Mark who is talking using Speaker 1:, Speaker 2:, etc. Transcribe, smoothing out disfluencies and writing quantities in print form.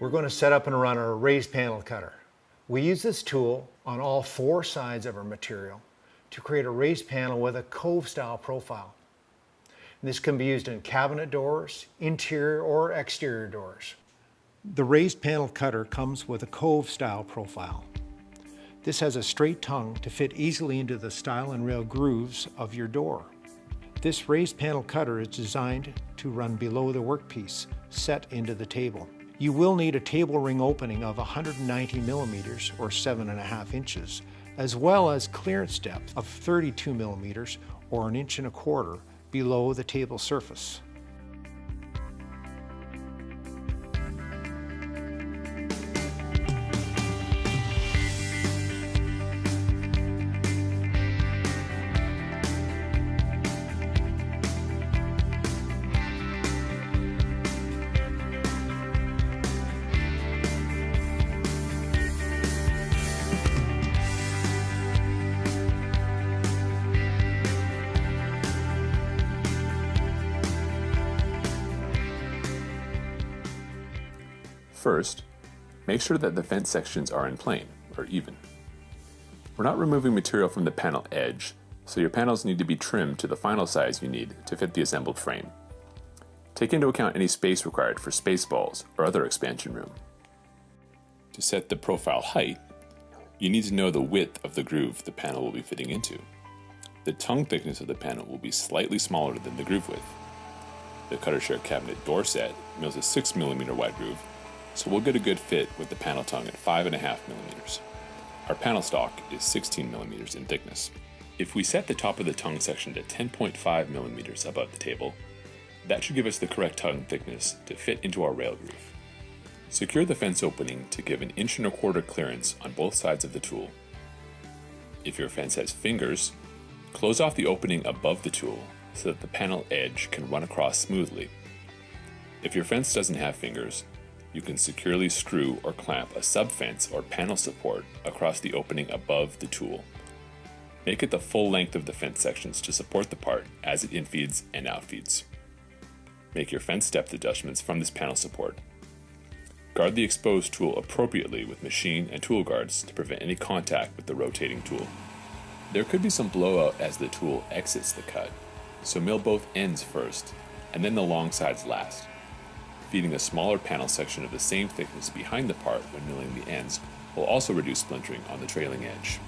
Speaker 1: we're going to set up and run our raised panel cutter. We use this tool on all four sides of our material to create a raised panel with a cove-style profile. And this can be used in cabinet doors, interior or exterior doors. The raised panel cutter comes with a cove-style profile. This has a straight tongue to fit easily into the stile and rail grooves of your door. This raised panel cutter is designed to run below the workpiece, set into the table. You will need a table ring opening of 190 millimeters or 7.5 inches, as well as clearance depth of 32 millimeters or 1.25 inches below the table surface.
Speaker 2: First, make sure that the fence sections are in plane, or even. We're not removing material from the panel edge, so your panels need to be trimmed to the final size you need to fit the assembled frame. Take into account any space required for space balls or other expansion room. To set the profile height, you need to know the width of the groove the panel will be fitting into. The tongue thickness of the panel will be slightly smaller than the groove width. The cutter share cabinet door set mills a 6mm wide groove, so we'll get a good fit with the panel tongue at 5.5 millimeters. Our panel stock is 16 millimeters in thickness. If we set the top of the tongue section to 10.5 millimeters above the table, that should give us the correct tongue thickness to fit into our rail groove. Secure the fence opening to give 1.25 inch clearance on both sides of the tool. If your fence has fingers, close off the opening above the tool so that the panel edge can run across smoothly. If your fence doesn't have fingers, you can securely screw or clamp a sub-fence or panel support across the opening above the tool. Make it the full length of the fence sections to support the part as it infeeds and outfeeds. Make your fence depth adjustments from this panel support. Guard the exposed tool appropriately with machine and tool guards to prevent any contact with the rotating tool. There could be some blowout as the tool exits the cut, so mill both ends first and then the long sides last. Feeding a smaller panel section of the same thickness behind the part when milling the ends will also reduce splintering on the trailing edge.